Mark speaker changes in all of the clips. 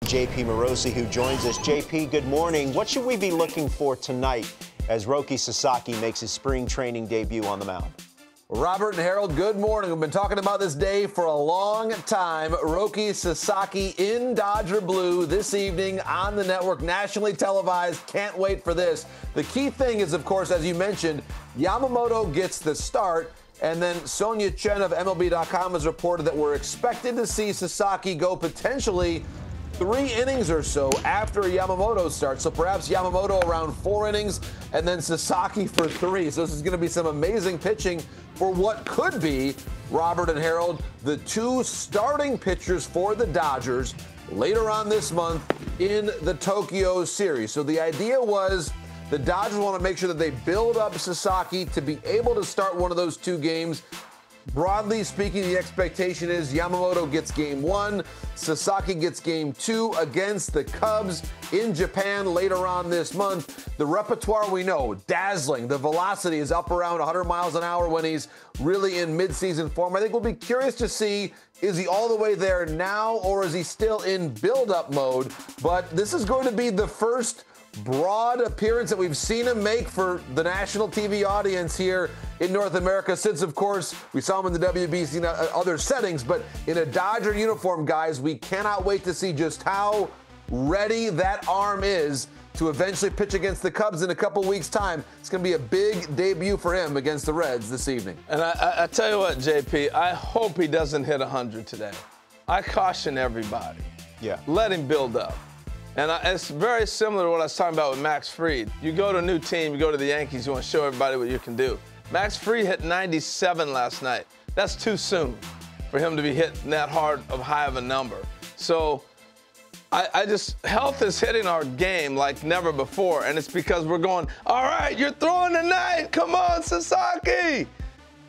Speaker 1: JP Morosi, who joins us. JP, good morning. What should we be looking for tonight as Roki Sasaki makes his spring training debut on the mound?
Speaker 2: Robert and Harold, good morning. We've been talking about this day for a long time. Roki Sasaki in Dodger blue this evening on the network, nationally televised. Can't wait for this. The key thing is, of course, as you mentioned, Yamamoto gets the start. And then Sonia Chen of Mlb.com has reported that we're expected to see Sasaki go potentially 3 innings or so after Yamamoto starts. So perhaps Yamamoto around 4 innings and then Sasaki for 3. So this is going to be some amazing pitching for what could be, Robert and Harold, the 2 starting pitchers for the Dodgers later on this month in the Tokyo series. So the idea was the Dodgers want to make sure that they build up Sasaki to be able to start one of those 2 games. Broadly speaking, the expectation is Yamamoto gets game 1, Sasaki gets game 2 against the Cubs in Japan later on this month. The repertoire we know, dazzling. The velocity is up around 100 miles an hour when he's really in midseason form. I think we'll be curious to see, is he all the way there now or is he still in build-up mode? But this is going to be the first broad appearance that we've seen him make for the national TV audience here in North America since, of course, we saw him in the WBC and other settings. But in a Dodger uniform, guys, we cannot wait to see just how ready that arm is to eventually pitch against the Cubs in a couple weeks' time. It's going to be a big debut for him against the Reds this evening.
Speaker 3: And I tell you what, JP, I hope he doesn't hit 100 today. I caution everybody.
Speaker 1: Yeah.
Speaker 3: Let him build up. And it's very similar to what I was talking about with Max Fried. You go to a new team, you go to the Yankees, you want to show everybody what you can do. Max Fried hit 97 last night. That's too soon for him to be hitting that high of a number. So health is hitting our game like never before, and it's because we're going, all right, you're throwing tonight. Come on, Sasaki.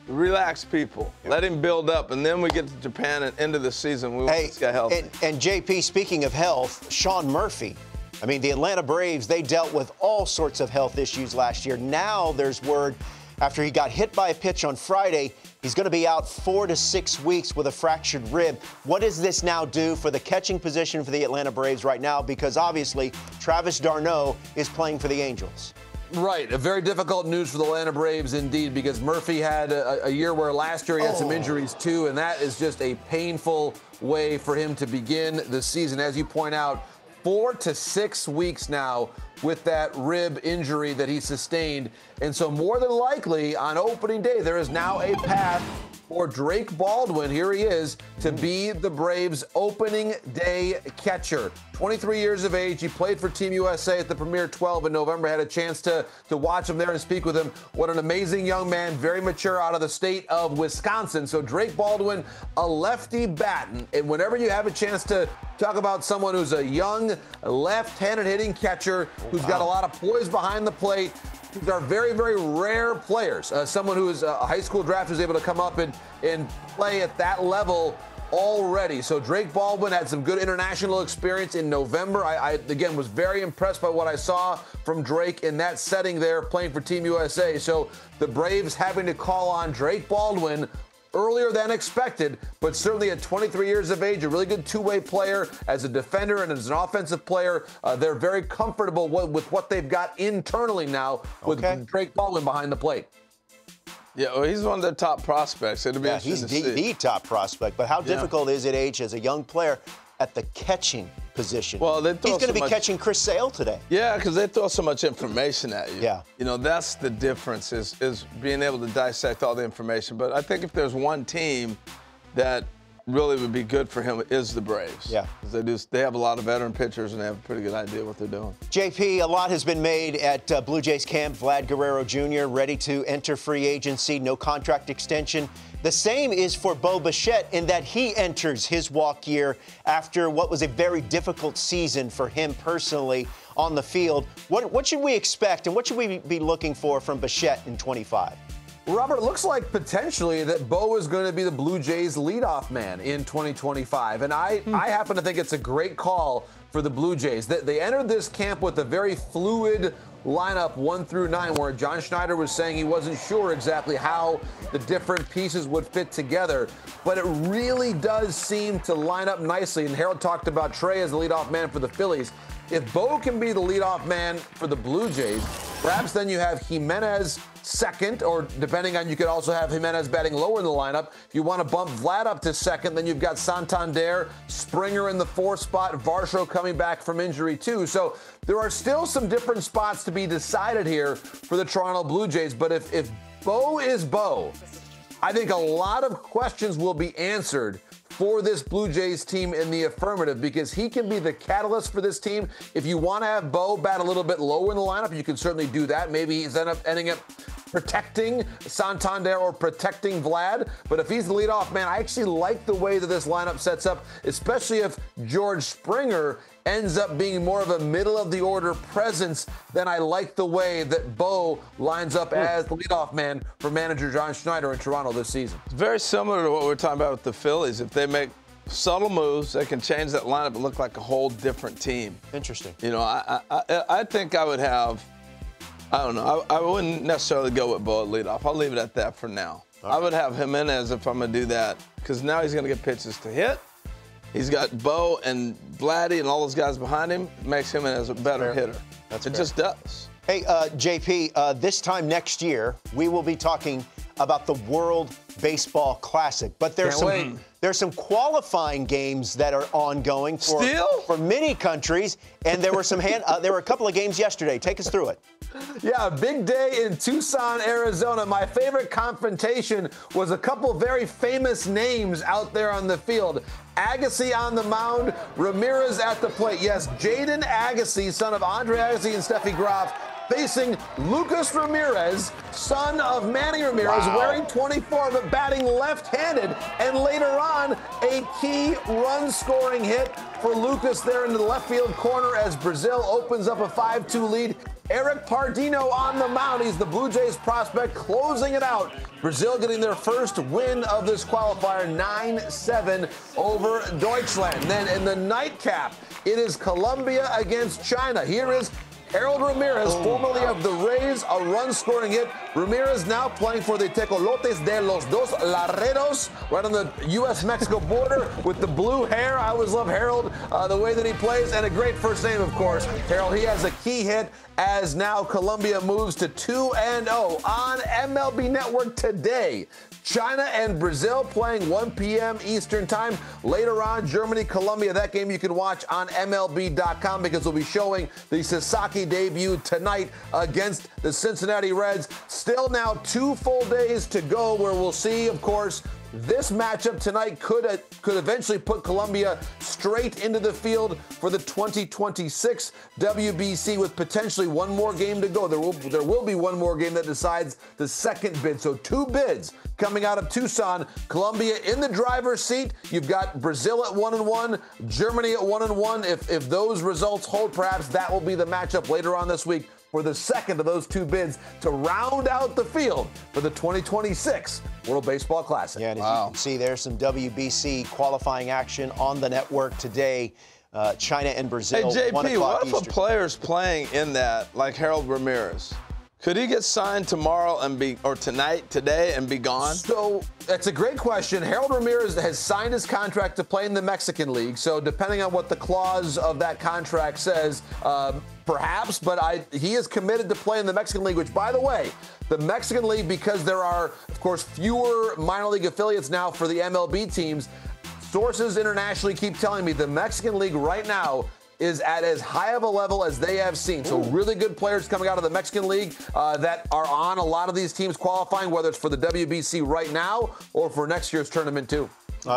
Speaker 3: Relax, people. Let him build up, and then we get to Japan and end of the season. We want this guy healthy.
Speaker 1: And JP, speaking of health, Sean Murphy. I mean, the Atlanta Braves, they dealt with all sorts of health issues last year. Now there's word after he got hit by a pitch on Friday, he's going to be out 4 to 6 weeks with a fractured rib. What does this now do for the catching position for the Atlanta Braves right now? Because obviously Travis d'Arnaud is playing for the Angels.
Speaker 2: Right. A very difficult news for the Atlanta Braves indeed, because Murphy had a year where last year he had some injuries too, and that is just a painful way for him to begin the season. As you point out, 4 to 6 weeks now with that rib injury that he sustained. And so more than likely on opening day, there is now a path for Drake Baldwin, here he is, to be the Braves' opening day catcher. 23 years of age. He played for Team USA at the Premier 12 in November. Had a chance to watch him there and speak with him. What an amazing young man, very mature, out of the state of Wisconsin. So Drake Baldwin, a lefty bat. And whenever you have a chance to talk about someone who's a young left-handed hitting catcher who's got a lot of poise behind the plate, these are very, very rare players. Someone who is a high school draft who's able to come up and play at that level already. So Drake Baldwin had some good international experience in November. I again, was very impressed by what I saw from Drake in that setting there playing for Team USA. So the Braves having to call on Drake Baldwin earlier than expected, but certainly at 23 years of age, a really good two-way player as a defender and as an offensive player. They're very comfortable with what they've got internally now with Drake Baldwin behind the plate.
Speaker 3: Yeah, well, he's one of their top prospects. It'll be
Speaker 1: he's the top prospect. But how difficult is it, H, as a young player at the catching position?
Speaker 3: Well, he's
Speaker 1: going to be catching Chris Sale today.
Speaker 3: Yeah, because they throw so much information at you.
Speaker 1: Yeah.
Speaker 3: You know, that's the difference is being able to dissect all the information. But I think if there's one team that really would be good for him is the Braves.
Speaker 1: Yeah.
Speaker 3: Because they have a lot of veteran pitchers and they have a pretty good idea what they're doing.
Speaker 1: JP, a lot has been made at Blue Jays camp. Vlad Guerrero Jr. ready to enter free agency, no contract extension. The same is for Bo Bichette in that he enters his walk year after what was a very difficult season for him personally on the field. What should we expect and what should we be looking for from Bichette in 25?
Speaker 2: Robert, it looks like potentially that Bo is going to be the Blue Jays leadoff man in 2025. And I happen to think it's a great call for the Blue Jays. They entered this camp with a very fluid lineup 1 through 9, where John Schneider was saying he wasn't sure exactly how the different pieces would fit together. But it really does seem to line up nicely. And Harold talked about Trey as the leadoff man for the Phillies. If Bo can be the leadoff man for the Blue Jays, perhaps then you have Jimenez second, or depending on, you could also have Jimenez batting lower in the lineup. If you want to bump Vlad up to second, then you've got Santander, Springer in the 4th spot, Varsho coming back from injury too. So there are still some different spots to be decided here for the Toronto Blue Jays. But if Bo is Bo, I think a lot of questions will be answered for this Blue Jays team in the affirmative, because he can be the catalyst for this team. If you want to have Bo bat a little bit lower in the lineup, you can certainly do that. Maybe he's ending up protecting Santander or protecting Vlad. But if he's the leadoff man, I actually like the way that this lineup sets up, especially if George Springer ends up being more of a middle-of-the-order presence. Then I like the way that Bo lines up as the leadoff man for manager John Schneider in Toronto this season.
Speaker 3: It's very similar to what we're talking about with the Phillies. If they make subtle moves, they can change that lineup and look like a whole different team.
Speaker 1: Interesting.
Speaker 3: You know, I think I would have, I don't know, I wouldn't necessarily go with Bo at leadoff. I'll leave it at that for now. Okay. I would have Jimenez if I'm going to do that, because now he's going to get pitches to hit. He's got Bo and Vladdy and all those guys behind him. It makes him as a better hitter. It just does.
Speaker 1: Hey, JP, this time next year, we will be talking about the World Baseball Classic. But there's some qualifying games that are ongoing for many countries, and there were there were a couple of games yesterday. Take us through it.
Speaker 2: Yeah, big day in Tucson, Arizona. My favorite confrontation was a couple very famous names out there on the field. Agassi on the mound, Ramirez at the plate. Yes, Jaden Agassi, son of Andre Agassi and Steffi Graf, facing Lucas Ramirez, son of Manny Ramirez, wearing 24 but batting left-handed. And later on, a key run-scoring hit for Lucas there into the left field corner as Brazil opens up a 5-2 lead. Eric Pardino on the mound. He's the Blue Jays prospect, closing it out. Brazil getting their first win of this qualifier, 9-7 over Deutschland. Then in the nightcap, it is Colombia against China. Here is Harold Ramirez, formerly of the Rays, a run-scoring hit. Ramirez now playing for the Tecolotes de los Dos Laredos, right on the U.S.-Mexico border with the blue hair. I always love Harold, the way that he plays, and a great first name, of course. Harold, he has a key hit as now Colombia moves to 2-0 on MLB Network today. China and Brazil playing 1 p.m. Eastern time. Later on, Germany, Colombia. That game you can watch on MLB.com, because we'll be showing the Sasaki debut tonight against the Cincinnati Reds. Still now 2 full days to go, where we'll see, of course, this matchup tonight could eventually put Colombia straight into the field for the 2026 WBC, with potentially one more game to go. There will be one more game that decides the second bid. So 2 bids coming out of Tucson. Colombia in the driver's seat. You've got Brazil at 1-1, Germany at 1-1. If those results hold, perhaps that will be the matchup later on this week for the second of those 2 bids to round out the field for the 2026 World Baseball Classic.
Speaker 1: Yeah, and as you can see, there's some WBC qualifying action on the network today. China and Brazil.
Speaker 3: Hey, JP, what if
Speaker 1: Eastern.
Speaker 3: a player's playing in that, like Harold Ramirez? Could he get signed tomorrow or today, and be gone?
Speaker 2: So that's a great question. Harold Ramirez has signed his contract to play in the Mexican League. So depending on what the clause of that contract says, perhaps, but he is committed to play in the Mexican League, which, by the way, the Mexican League, because there are, of course, fewer minor league affiliates now for the MLB teams, sources internationally keep telling me the Mexican League right now is at as high of a level as they have seen. So really good players coming out of the Mexican League that are on a lot of these teams qualifying, whether it's for the WBC right now or for next year's tournament too.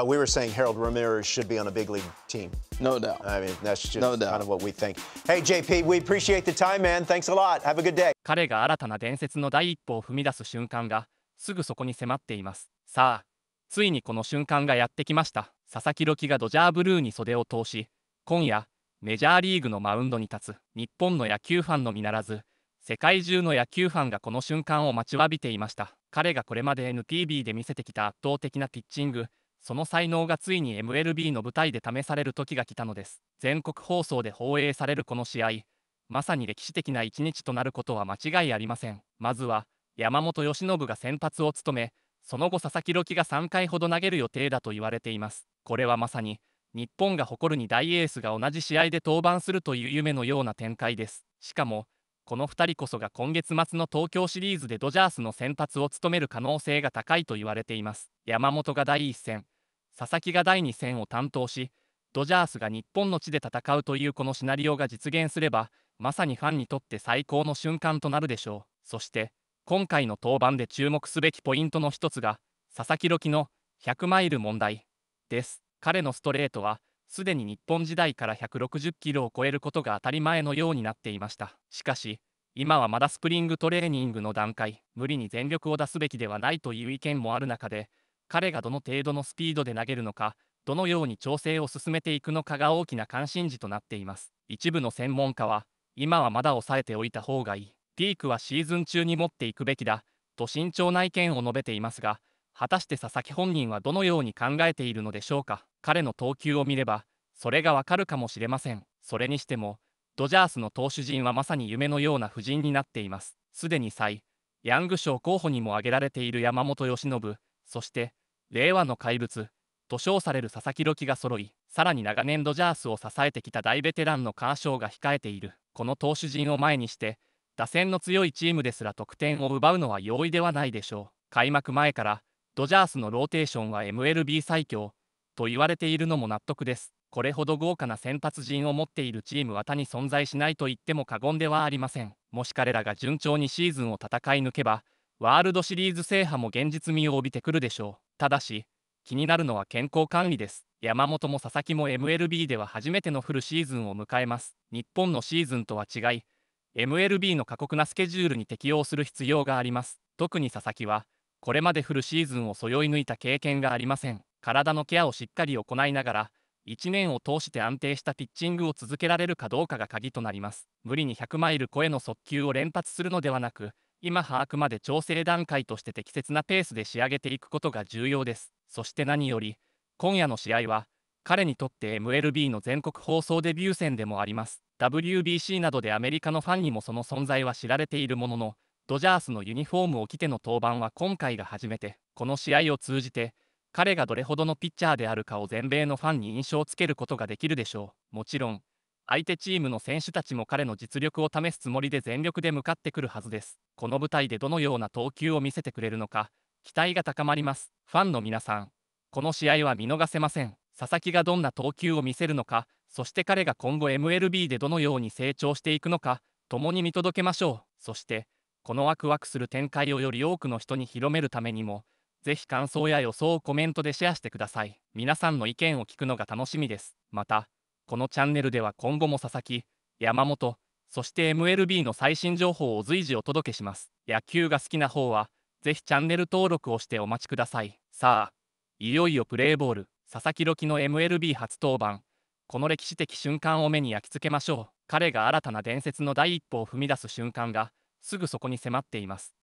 Speaker 1: We were saying Harold Ramirez should be on a big league team.
Speaker 3: No doubt.
Speaker 1: I mean, that's just kind of what we think. Hey, JP, we appreciate the time, man. Thanks a lot. Have a good day.
Speaker 4: 彼が新たな伝説の第一歩を踏み出す瞬間がすぐそこに迫っています。さあ、ついにこの瞬間がやってきました。佐々木朗希がドジャーブルーに袖を通し、今夜メジャーリーグのマウンドに立つ日本の野球ファンのみならず世界中の野球ファンがこの瞬間を待ちわびていました。彼がこれまで NPB で見せてきた圧倒的なピッチング、その才能がついに MLB の舞台で試される時が来たのです。全国放送で放映されるこの試合、まさに歴史的な一日となることは間違いありません。まずは山本由伸が先発を務め、その後佐々木朗希が3回ほど投げる予定だと言われています。これはまさに日本が誇る2大エースが同じ試合で登板するという夢のような展開です。しかもこの2人こそが今月末の東京シリーズでドジャースの先発を務める可能性が高いと言われています。山本が第1戦、佐々木が第2戦を担当し、ドジャースが日本の地で戦うというこのシナリオが実現すれば、まさにファンにとって最高の瞬間となるでしょう。そして今回の登板で注目すべきポイントの一つが佐々木朗希の100マイル問題です。彼のストレートはすでに日本時代から160キロを超えることが当たり前のようになっていました。しかし今はまだスプリングトレーニングの段階、無理に全力を出すべきではないという意見もある中で、彼がどの程度のスピードで投げるのか、どのように調整を進めていくのかが大きな関心事となっています。一部の専門家は今はまだ抑えておいた方がいい、ピークはシーズン中に持っていくべきだと慎重な意見を述べていますが、果たして佐々木本人はどのように考えているのでしょうか。彼の投球を見ればそれがわかるかもしれません。それにしてもドジャースの投手陣はまさに夢のような布陣になっています。すでにヤング賞候補にも挙げられている山本由伸、そして令和の怪物と称される佐々木朗希が揃い、さらに長年ドジャースを支えてきた大ベテランのカーショーが控えている。この投手陣を前にして打線の強いチームですら得点を奪うのは容易ではないでしょう。開幕前からドジャースのローテーションは Mlb 最強と言われているのも納得です。これほど豪華な先発陣を持っているチームは他に存在しないと言っても過言ではありません。もし彼らが順調にシーズンを戦い抜けば、ワールドシリーズ制覇も現実味を帯びてくるでしょう。ただし気になるのは健康管理です。山本も佐々木も MLB では初めてのフルシーズンを迎えます。日本のシーズンとは違い、MLB の過酷なスケジュールに適応する必要があります。特に佐々木はこれまでフルシーズンをそよい抜いた経験がありません。体のケアをしっかり行いながら1年を通して安定したピッチングを続けられるかどうかが鍵となります。無理に100マイル超えの速球を連発するのではなく、今把握まで調整段階として適切なペースで仕上げていくことが重要です。そして何より今夜の試合は彼にとって MLB の全国放送デビュー戦でもあります。 WBC などでアメリカのファンにもその存在は知られているものの、ドジャースのユニフォームを着ての登板は今回が初めて。この試合を通じて彼がどれほどのピッチャーであるかを全米のファンに印象をつけることができるでしょう。もちろん相手チームの選手たちも彼の実力を試すつもりで全力で向かってくるはずです。この舞台でどのような投球を見せてくれるのか期待が高まります。ファンの皆さん、この試合は見逃せません。佐々木がどんな投球を見せるのか、そして彼が今後 MLB でどのように成長していくのか、共に見届けましょう。そしてこのワクワクする展開をより多くの人に広めるためにも、ぜひ感想や予想をコメントでシェアしてください。皆さんの意見を聞くのが楽しみです。またこのチャンネルでは今後も佐々木、山本、そして MLB の最新情報を随時お届けします。野球が好きな方はぜひチャンネル登録をしてお待ちください。さあ、いよいよプレーボール、佐々木朗希の MLB 初登板。この歴史的瞬間を目に焼き付けましょう。彼が新たな伝説の第一歩を踏み出す瞬間がすぐそこに迫っています。